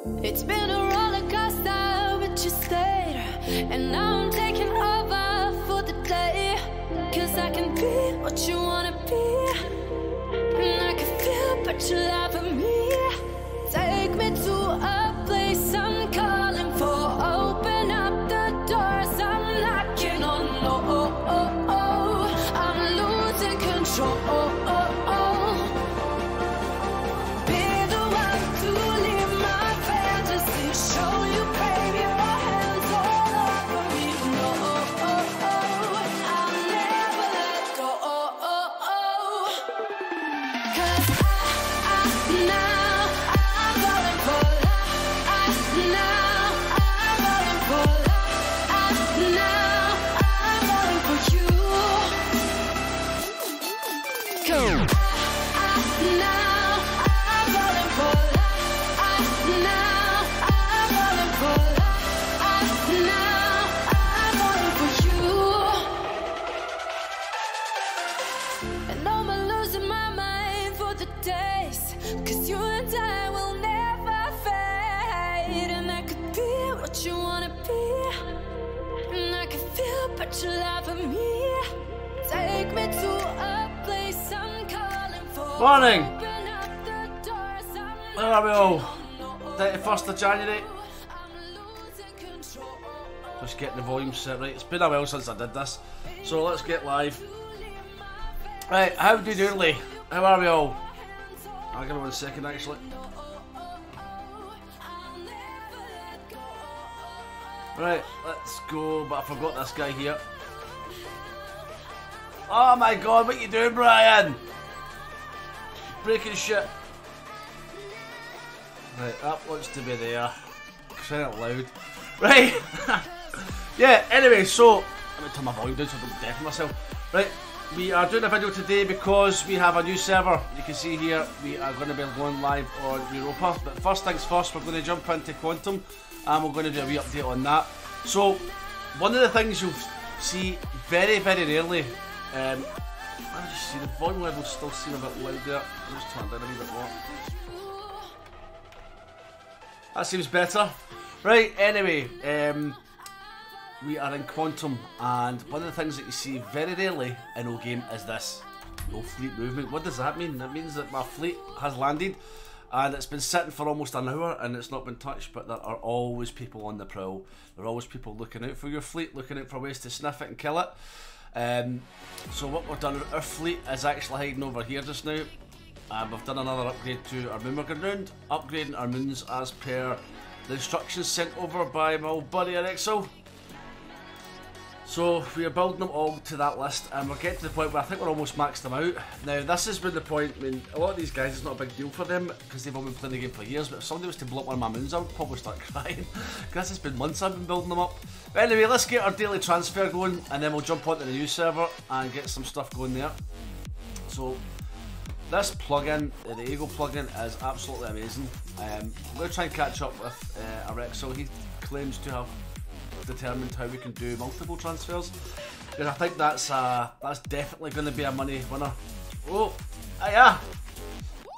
It's been a roller coaster, but you stayed. And now I'm taking over for the day. Cause I can be what you wanna be. And I can feel, but you laugh at me. Take me to a place I'm calling for. Open up the doors, I'm knocking on. I'm losing control. Be the one to leave my fantasy. Show you, baby, your hands all over me. No, I'll never let go. Cause now I'm falling for love. Now I'm falling for love. Now I'm falling for you. Now I'm falling for love. Now I'm falling for love. Now I'm falling for you. And I'm losing my mind for the days. Cause you and I will never fade. And I could be what you wanna be. And I can feel, but you laugh at me. Take me to a place I'm calling for. Morning. Open up the doors, I'm Where are we all? 31st of January. I'm losing control. Just getting the volume set right. It's been a while since I did this, so let's get live. Right, how do you do, Lee? How are we all? I'll give it 1 second actually. Right, let's go, but I forgot this guy here. Oh my god, what you doing, Brian? Breaking shit. Right, that wants to be there. Crying out loud. Right. Yeah, anyway, so let me turn my volume down so I don't deafen myself. Right, we are doing a video today because we have a new server. You can see here we are going to be going live on Europa. But first things first, we're going to jump into Quantum and we're going to do a wee update on that. So, one of the things you'll see very, very rarely, I just see the volume level still seem a bit loud there. I'll just turn it down a wee bit more. That seems better. Right, anyway, we are in Quantum, and one of the things that you see very rarely in oGame is this. No fleet movement. What does that mean? That means that my fleet has landed, and it's been sitting for almost an hour, and it's not been touched, but there are always people on the prowl. There are always people looking out for your fleet, looking out for ways to sniff it and kill it. So what we've done, our fleet is actually hiding over here just now. We've done another upgrade to our moon. We're going round upgrading our moons as per the instructions sent over by my old buddy Erexel. So we are building them all to that list, and we're getting to the point where I think we're almost maxed them out. Now this has been the point, I mean, a lot of these guys, it's not a big deal for them because they've all been playing the game for years, but if somebody was to blow up one of my moons, I would probably start crying because it's been months I've been building them up. But anyway, let's get our daily transfer going, and then we'll jump onto the new server and get some stuff going there. So this plugin, the Ego plugin, is absolutely amazing. I'm going to try and catch up with Erexel. He claims to have determined how we can do multiple transfers, because I think that's definitely going to be a money winner. Oh, yeah,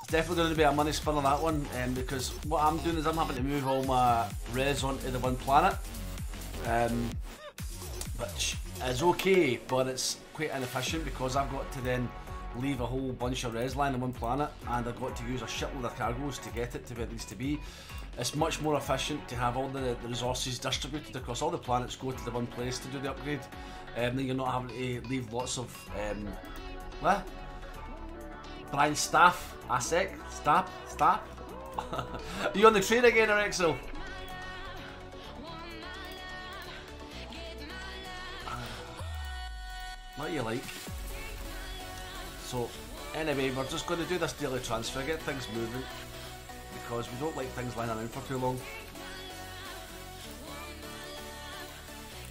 it's definitely going to be a money spinner, that one, because what I'm doing is I'm having to move all my res onto the one planet, which is okay, but it's quite inefficient because I've got to then leave a whole bunch of res lying on one planet, and I've got to use a shitload of cargoes to get it to where it needs to be. It's much more efficient to have all the resources distributed across all the planets, go to the one place to do the upgrade, then you're not having to leave lots of what? Brian staff, ASEC, staff. Are you on the train again, Erexel? What do you like? So anyway, we're just going to do this daily transfer, get things moving, because we don't like things lying around for too long.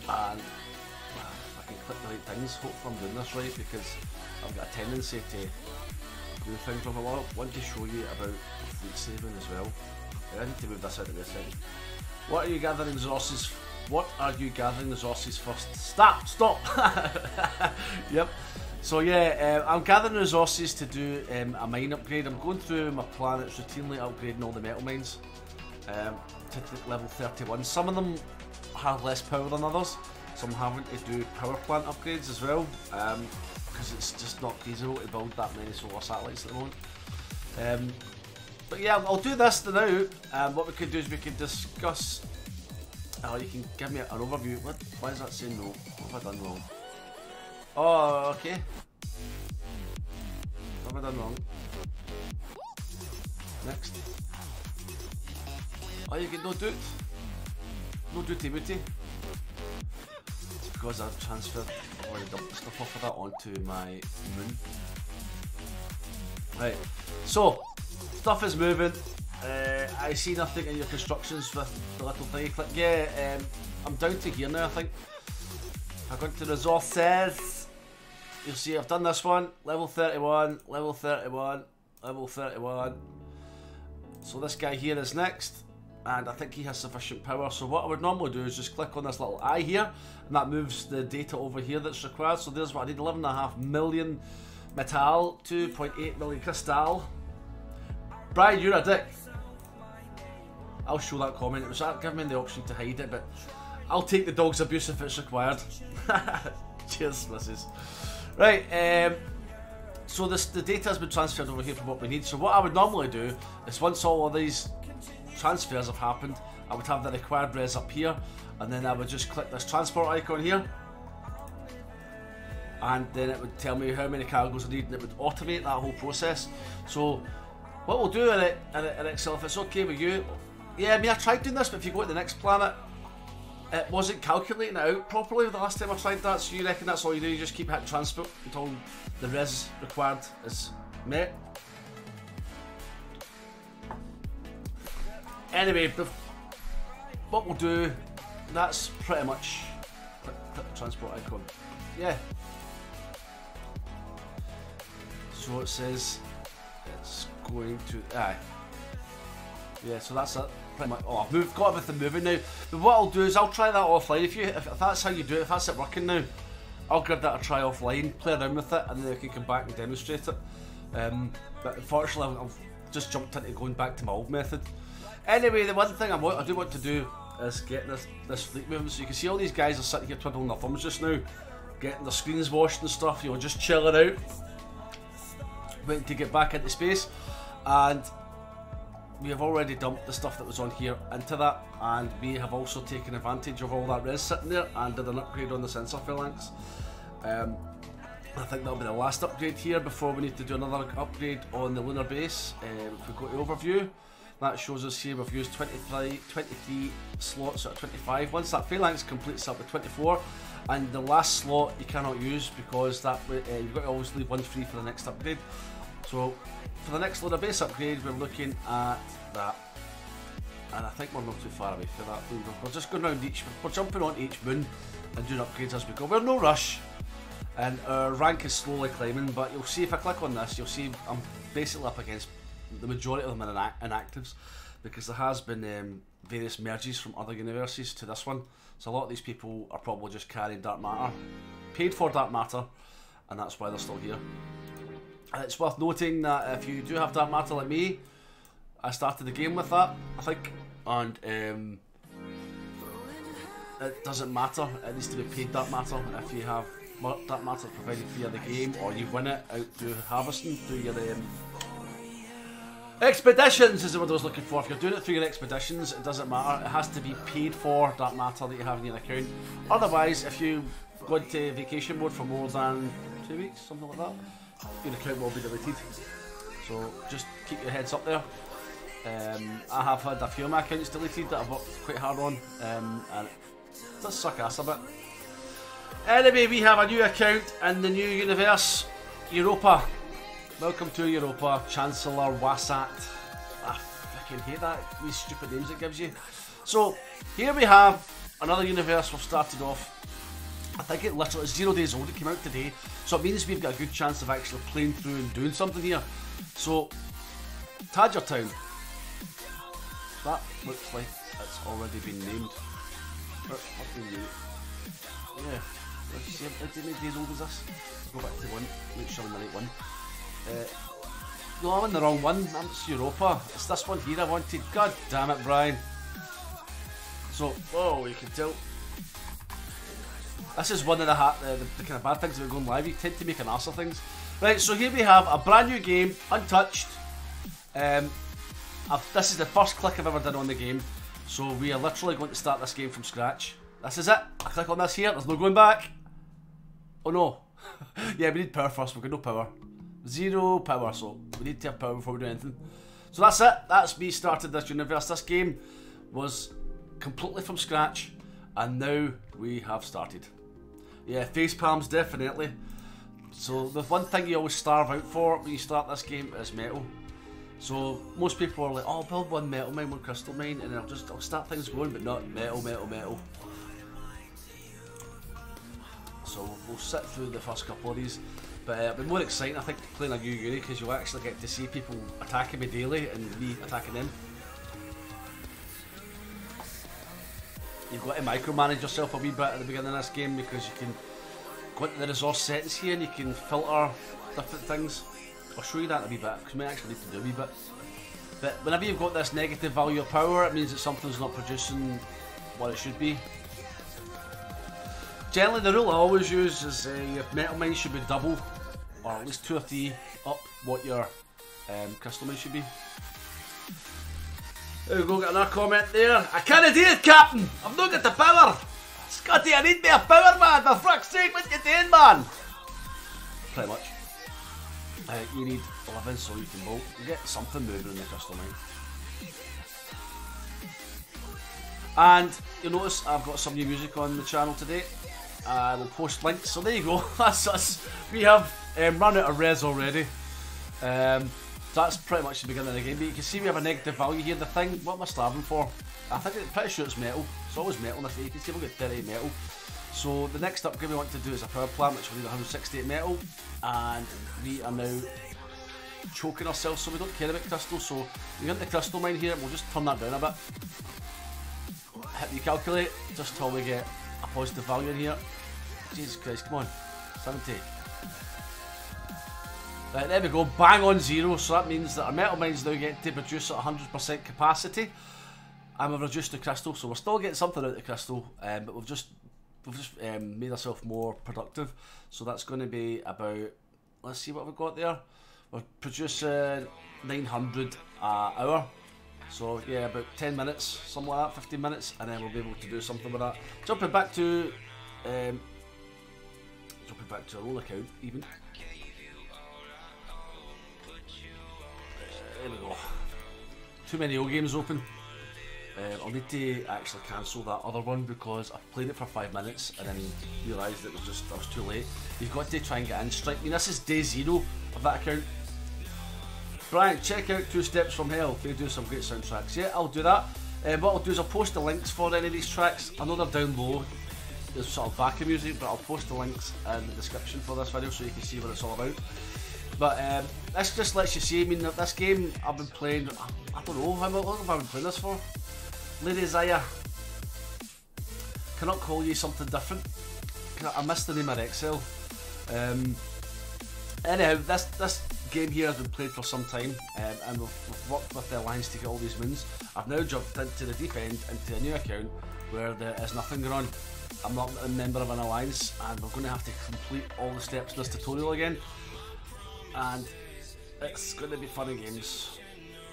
And if I can click the right things, hopefully I'm doing this right, because I've got a tendency to do things wrong a lot. I want to show you about fleet saving as well. I need to move this out of this end. What are you gathering resources? What are you gathering resources first? Stop! Yep. So yeah, I'm gathering resources to do a mine upgrade. I'm going through my planets routinely upgrading all the metal mines. to level 31. Some of them have less power than others. Some having to do power plant upgrades as well, because it's just not feasible to build that many solar satellites at the moment. But yeah, I'll do this now. What we could do is we could discuss. You can give me an overview. Why is that saying no? What have I done wrong? Oh, okay. What have I done wrong? Next. Oh, you get no duty. No duty booty. It's because I've transferred all the dump stuff off of that onto my moon. Right. So, stuff is moving. I see nothing in your constructions with the little thing. Click. Yeah, I'm down to here now, I think. If I go into resources, you'll see I've done this one. Level 31, level 31, level 31. So this guy here is next, and I think he has sufficient power. So what I would normally do is just click on this little eye here, and that moves the data over here that's required. So there's what I need: 11.5 million metal, 2.8 million crystal. Brian, you're a dick. I'll show that comment. It was giving me the option to hide it, but I'll take the dog's abuse if it's required. Cheers, missus. Right, so the data has been transferred over here from what we need. So what I would normally do is once all of these transfers have happened, I would have the required res up here, and then I would just click this transport icon here, and then it would tell me how many cargoes I need, and it would automate that whole process. So what we'll do in Excel, if it's okay with you, yeah, I mean I tried doing this, but if you go to the next planet, it wasn't calculating it out properly the last time I tried that, so you reckon that's all you do, you just keep hitting transport until the res required is met. Anyway, what we'll do, that's pretty much, click the transport icon, yeah. So it says it's going to, yeah, so that's it. Oh, I've got everything moving now. But what I'll do is I'll try that offline. If that's how you do it, if that's it working now, I'll give that a try offline, play around with it, and then I can come back and demonstrate it. But unfortunately, I've just jumped into going back to my old method. Anyway, the one thing I do want to do is get this fleet moving. So you can see all these guys are sitting here twiddling their thumbs just now, getting their screens washed and stuff, you know, just chilling out, waiting to get back into space. And we have already dumped the stuff that was on here into that, and we have also taken advantage of all that res sitting there and did an upgrade on the sensor phalanx. I think that'll be the last upgrade here before we need to do another upgrade on the lunar base. If we go to overview, that shows us here we've used 23 slots out of 25. Once that phalanx completes up to 24, and the last slot you cannot use because that you've got to always leave one free for the next upgrade. So for the next lunar base upgrade, we're looking at that, and I think we're not too far away for that. We're just going around we're jumping on each moon and doing upgrades as we go. We're in no rush, and our rank is slowly climbing, but you'll see if I click on this, you'll see I'm basically up against the majority of them in inactives, because there has been various merges from other universes to this one. So a lot of these people are probably just carrying dark matter, paid for dark matter, and that's why they're still here. It's worth noting that if you do have dark matter like me, I started the game with that, I think, and it doesn't matter, it needs to be paid dark matter. If you have dark matter provided via the game, or you win it out through harvesting through your expeditions is the word I was looking for. If you're doing it through your expeditions, it doesn't matter, it has to be paid for dark matter that you have in your account. Otherwise, if you go into vacation mode for more than 2 weeks, something like that, your account will be deleted. So just keep your heads up there. I have had a few of my accounts deleted that I've worked quite hard on, and it does suck ass a bit. Anyway, we have a new account in the new universe, Europa. Welcome to Europa, Chancellor Wasat. I fucking hate that, these stupid names it gives you. So here we have another universe we've started off. I think it literally is 0 days old, it came out today, so it means we've got a good chance of actually playing through and doing something here. So, Tadger Town. That looks like it's already been named. Yeah, let's see, how many days old is this? I'll go back to one, make sure I'm the right one. No, I'm in the wrong one. It's Europa. It's this one here I wanted. God damn it, Brian. So, oh, you can tell. This is one of the kind of bad things about going live. You tend to make an ass of things. Right, so here we have a brand new game, untouched. This is the first click I've ever done on the game. So we are literally going to start this game from scratch. This is it. I click on this here, there's no going back. Oh no. Yeah, we need power first, we've got no power. 0 power, so we need to have power before we do anything. So that's it, that's me started this universe. This game was completely from scratch, and now we have started. Yeah, face palms definitely. So the one thing you always starve out for when you start this game is metal. So most people are like, oh, build one metal mine, one crystal mine, and I'll start things going, but not metal, metal, metal. So we'll sit through the first couple of these. But it'll be more exciting, I think, playing a new uni, because you'll actually get to see people attacking me daily and me attacking them. You've got to micromanage yourself a wee bit at the beginning of this game, because you can go into the resource settings here and you can filter different things. I'll show you that in a wee bit, because we might actually need to do a wee bit. But whenever you've got this negative value of power, it means that something's not producing what it should be. Generally, the rule I always use is your metal mine should be double, or at least 2 or 3 up what your crystal mine should be. There we go, get another comment there. I can't do it, Captain! I've not got the power! Scotty, I need me a power, man! For fuck's sake, what you doing, man? Pretty much. You need 11 so you can bolt. You get something moving in the crystal mine. And you'll notice I've got some new music on the channel today. I will post links, so there you go. That's us. We have run out of res already. So that's pretty much the beginning of the game. But you can see we have a negative value here. The thing, what am I starving for? I'm pretty sure it's metal. It's always metal in this. You can see we've got 30 metal. So the next upgrade we want to do is a power plant, which will need 168 metal. And we are now choking ourselves, so we don't care about crystals. So we get the crystal mine here, we'll just turn that down a bit. Hit the calculate, just till we get a positive value in here. Jesus Christ, come on. 70. Right, there we go, bang on 0. So that means that our metal mines now get to produce at 100% capacity. And we've reduced the crystal, so we're still getting something out of the crystal, but we've just made ourselves more productive. So that's going to be about, let's see what we've got there. We're producing 900 an hour. So yeah, about 10 minutes, something like that, 15 minutes, and then we'll be able to do something with that. Jumping back to our old account, even. There we go. Too many oGames open. I'll need to actually cancel that other one because I've played it for 5 minutes and then realised it was I was too late. You've got to try and get in strike. I mean, this is day 0 of that account. Brian, check out 2 Steps from Hell. They do some great soundtracks. Yeah, I'll do that. What I'll do is I'll post the links for any of these tracks. I know they're down low. There's sort of backing music, but I'll post the links in the description for this video so you can see what it's all about. But this just lets you see, I mean, this game I've been playing, I don't know, how long have I been playing this for? Lady Zaya. Cannot call you something different. I missed the name of Excel. Anyhow, this game here has been played for some time, and we've worked with the Alliance to get all these moons. I've now jumped into the deep end, into a new account where there is nothing going on. I'm not a member of an Alliance, and we're going to have to complete all the steps in this tutorial again. And it's going to be fun and games.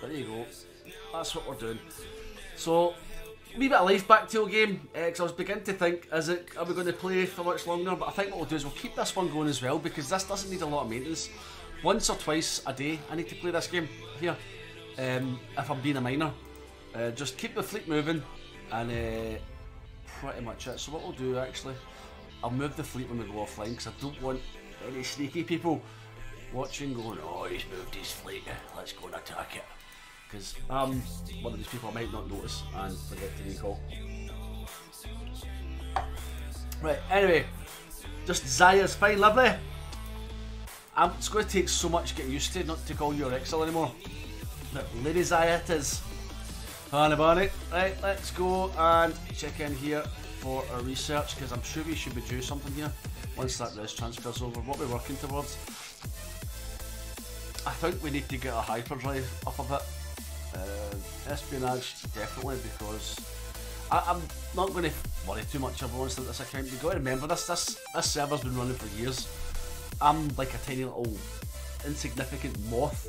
There you go. That's what we're doing. So, a wee bit of life back to oGame, because I was beginning to think, are we going to play for much longer? But I think what we'll do is we'll keep this one going as well, because this doesn't need a lot of maintenance. Once or twice a day I need to play this game here, if I'm being a miner. Just keep the fleet moving, and pretty much it. So what we'll do actually, I'll move the fleet when we go offline, because I don't want any sneaky people watching going, oh, he's moved his fleet, let's go and attack it. Because I'm one of these people I might not notice and forget to recall. Right, anyway, just Zaya's fine, lovely. It's going to take so much getting used to not to call you Excel anymore. But Lady Zaya it is. Honey bunny. Right, let's go and check in here for our research, because I'm sure we should be due something here once that res transfers over. What we're working towards. I think we need to get a hyperdrive up a bit. Espionage, definitely, because I'm not going to worry too much about this account. You've got to remember, this server's been running for years. I'm like a tiny little insignificant moth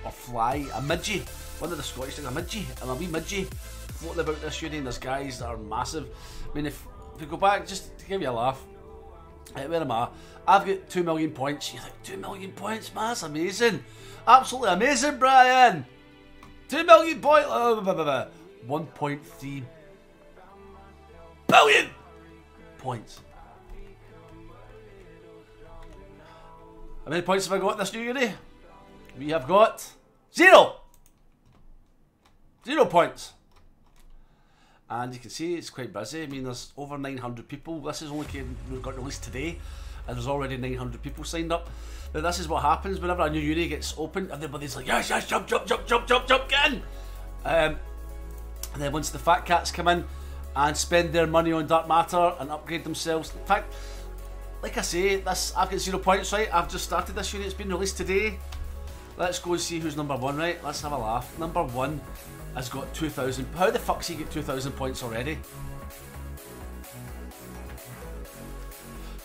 or fly, a midgie, one of the Scottish things, a midgie, and a wee midgie floating about this uni, and there's guys that are massive. I mean, if we go back, just to give you a laugh, where am I? I've got 2 million points. You're like, 2 million points, man, that's amazing. Absolutely amazing, Brian. 2 million points. 1.3 billion points. How many points have I got this new uni? We have got 0. 0 points. And you can see it's quite busy. I mean, there's over 900 people. This is only got released today, and there's already 900 people signed up. Now this is what happens whenever a new uni gets opened. Everybody's like, yes, yes, jump, jump, jump, jump, jump, jump, get in. And then once the fat cats come in and spend their money on dark matter and upgrade themselves. In fact, like I say, I've got 0 points, right? I've just started this uni. It's been released today. Let's go and see who's number 1, right? Let's have a laugh. Number 1 has got 2,000. How the fuck's he get 2,000 points already?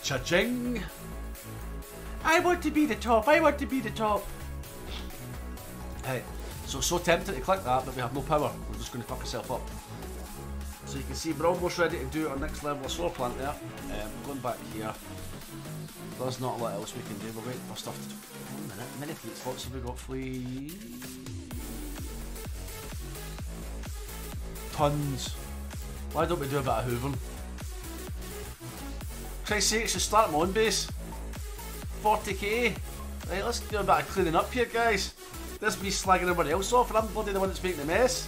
Cha-ching! I want to be the top. I want to be the top. Hey, so tempted to click that, but we have no power. We're just going to fuck ourselves up. So you can see we're almost ready to do our next level of solar plant there. Going back here. There's not a lot else we can do. We're waiting for stuff to... 1 minute. How many fleet slots have we got, fleet? Tons. Why don't we do a bit of hoovering? Christ's sake, I should start my own base. 40k. Right, let's do a bit of cleaning up here, guys. There's me slagging everybody else off, and I'm bloody the one that's making the mess.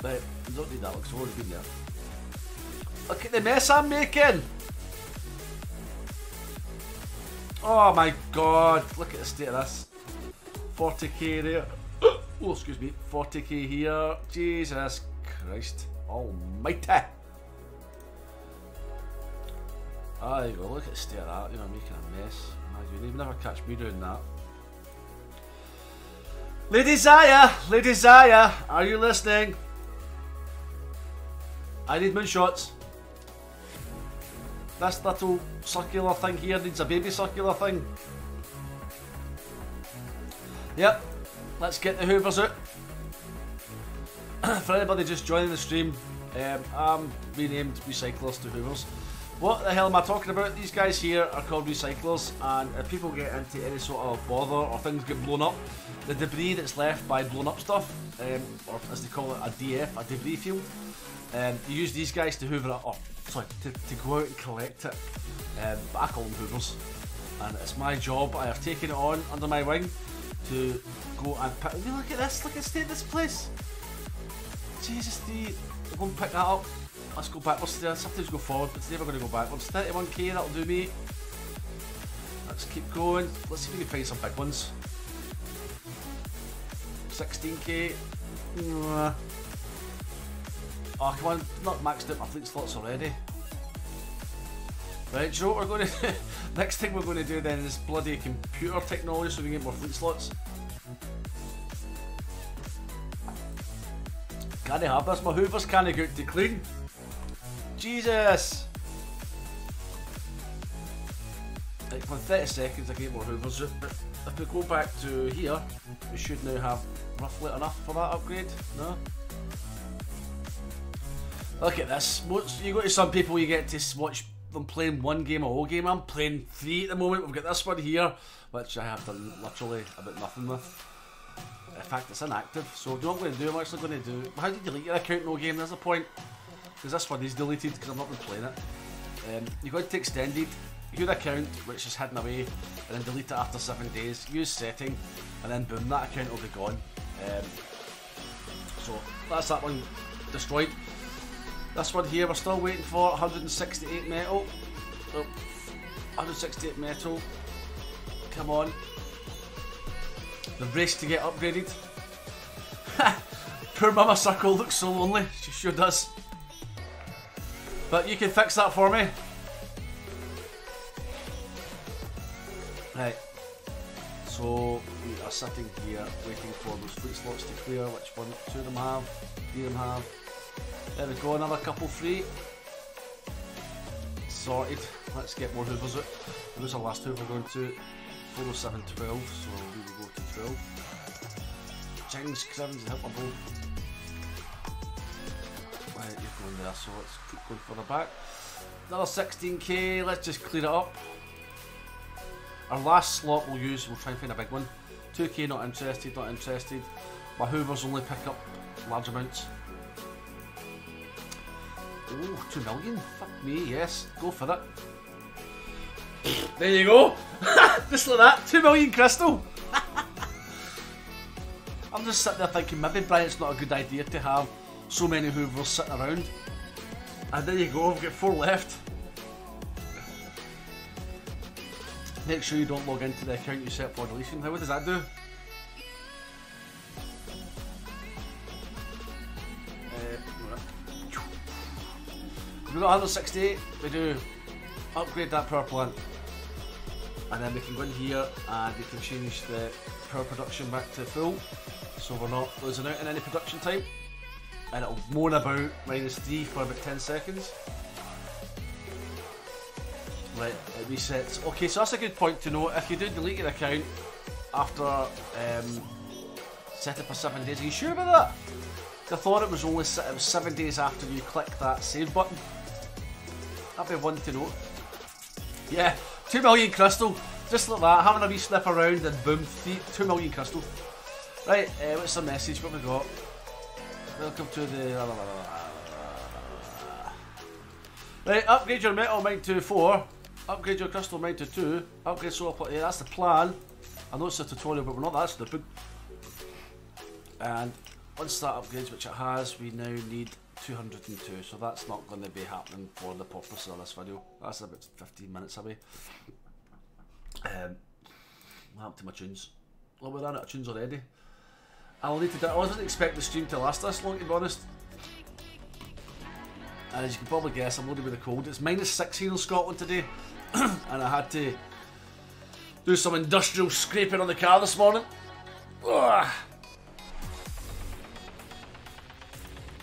Right, we don't need that, because we've already been there. Look at the mess I'm making! Oh my god, look at the state of this. 40k there. Oh, excuse me. 40k here. Jesus Christ almighty. Ah, there you go. Look at the state of that. You know, making a mess. Imagine, you'd never catch me doing that. Lady Zaya, are you listening? I need moonshots. This little circular thing here needs a baby circular thing. Yep, let's get the hoovers out. For anybody just joining the stream, I'm renamed Recyclers to Hoovers. What the hell am I talking about? These guys here are called Recyclers, and if people get into any sort of bother or things get blown up, the debris that's left by blown up stuff, or as they call it, a DF, a debris field, you use these guys to hoover it up. Sorry, to go out and collect it. But I call them hoovers, and it's my job. I have taken it on under my wing to go and pick. Look at this! Look at the state of this place. Jesus, we'll go and pick that up. Let's go backwards today. Sometimes go forward, but today we're going to go backwards. 31k, that'll do me. Let's keep going. Let's see if we can find some big ones. 16k. Oh, come on, not maxed out my fleet slots already. Right, so what we're going to do, next thing we're going to do then is bloody computer technology so we can get more fleet slots. Can't have this, my hoovers can't go out to clean. Jesus! Right, for 30 seconds I get more hoovers out, but if we go back to here, we should now have roughly enough for that upgrade, no? Look at this. You go to some people, you get to watch them playing one game of oGame. I'm playing 3 at the moment. We've got this one here, which I have done literally about nothing with. In fact, it's inactive. So, do you know what I'm going to do? I'm actually going to do... How do you delete your account in oGame? There's a point. Because this one is deleted because I've not been playing it. You go into extended, your account, which is hidden away, and then delete it after 7 days. Use setting, and then boom, that account will be gone. So, that's that one destroyed. This one here, we're still waiting for 168 metal. Oh, 168 metal. Come on. The race to get upgraded. Poor Mama Circle looks so lonely. She sure does. But you can fix that for me. Right. So So we are sitting here waiting for those fleet slots to clear, which one, 2 of them have, 3 of them have. There we go, another couple free. Sorted. Let's get more hoovers out. Who's our last hoover going to? 407, 12, so we will go to 12. James Crivens and help my ball. Right, you're going there, so let's keep going further back. Another 16k, let's just clear it up. Our last slot we'll use, we'll try and find a big one. 2k, not interested, not interested. My hoovers only pick up large amounts. Oh, 2 million, fuck me, yes, go for it. There you go, just like that, 2 million crystal. I'm just sitting there thinking maybe Brian's not a good idea to have so many hoovers sitting around. And there you go, we've got 4 left. Make sure you don't log into the account you set for deletion. What does that do? We've got 168, we do upgrade that power plant. And then we can go in here and we can change the power production back to full. So we're not losing out in any production time. And it'll moan about -3 for about 10 seconds. Right, it resets. Okay, so that's a good point to know. If you do delete your account after set it for 7 days, are you sure about that? I thought it was only 7 days after you click that save button. That'd be one to know. Yeah, 2 million crystal, just like that, having a wee sniff around and boom, 2 million crystal. Right, what's the message, what we got? Welcome to the... Right, upgrade your metal mine to 4, upgrade your crystal mine to 2, upgrade solar plate, yeah, that's the plan. I know it's a tutorial, but we're not that stupid. And once that upgrades, which it has, we now need 202, so that's not going to be happening for the purpose of this video. That's about 15 minutes away. What happened to my tunes? Well, we're out of tunes already. I'll need to do, I wasn't expecting the stream to last this long, to be honest. And as you can probably guess, I'm loaded with a cold. It's -6 here in Scotland today, and I had to do some industrial scraping on the car this morning. Ugh.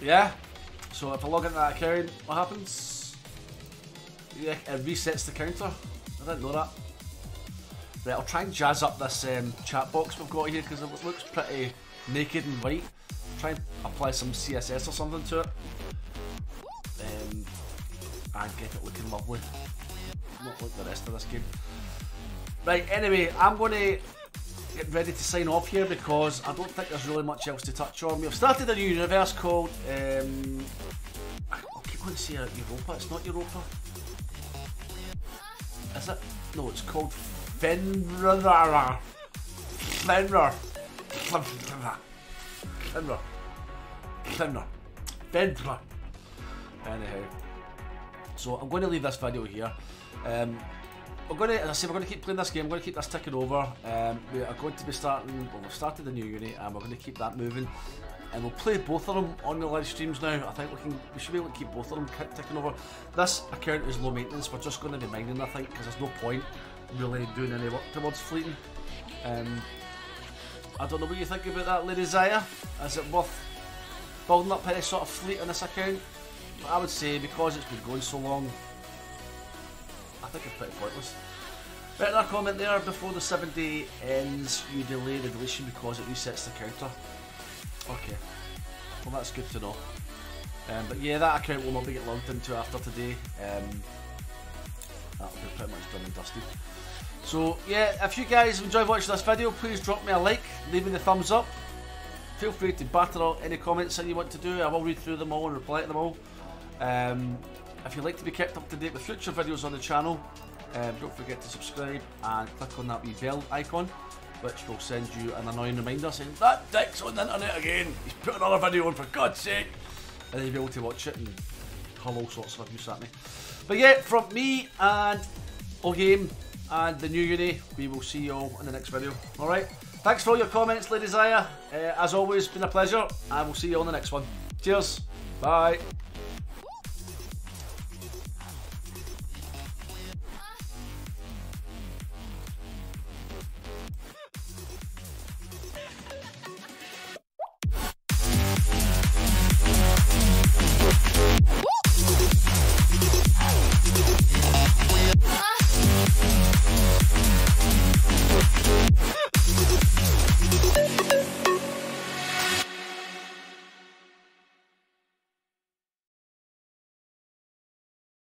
Yeah, so if I log into that account, what happens? Yeah, it resets the counter. I didn't know that. Right, I'll try and jazz up this chat box we've got here because it looks pretty naked and white. Try and apply some CSS or something to it. And get it looking lovely. Not like the rest of this game. Right, anyway, I'm going to get ready to sign off here because I don't think there's really much else to touch on. We've started a new universe called I'll keep going to say Europa, it's not Europa. Is it? No, it's called Finrir. Finrir. Finrir. Finrir. Finrir. Anyhow. So I'm going to leave this video here. We're going to, as I say, we're going to keep playing this game. I'm going to keep this ticking over. We are going to be starting, well, we've started the new uni and we're going to keep that moving. And we'll play both of them on the live streams now. I think we should be able to keep both of them ticking over. This account is low maintenance. We're just going to be mining, I think, because there's no point really doing any work towards fleeting. I don't know what you think about that, Lady Zaya. Is it worth building up any sort of fleet on this account? I would say because it's been going so long, I think it's pretty pointless. Better comment there, before the 7-day ends, you delay the deletion because it resets the counter. Okay, well that's good to know. But yeah, that account will not be get logged into after today. That'll be pretty much done and dusted. So yeah, if you guys enjoyed watching this video, please drop me a like, leave me the thumbs up. Feel free to batter out any comments that you want to do. I will read through them all and reply to them all. If you'd like to be kept up to date with future videos on the channel, don't forget to subscribe and click on that wee bell icon, which will send you an annoying reminder saying that dick's on the internet again, he's put another video on for God's sake, and then you'll be able to watch it and hurl all sorts of abuse at me. But yeah, from me and oGame and the new uni, we will see you all in the next video. Alright, thanks for all your comments, Lady Zaya. As always, been a pleasure, and we'll see you on the next one. Cheers, bye.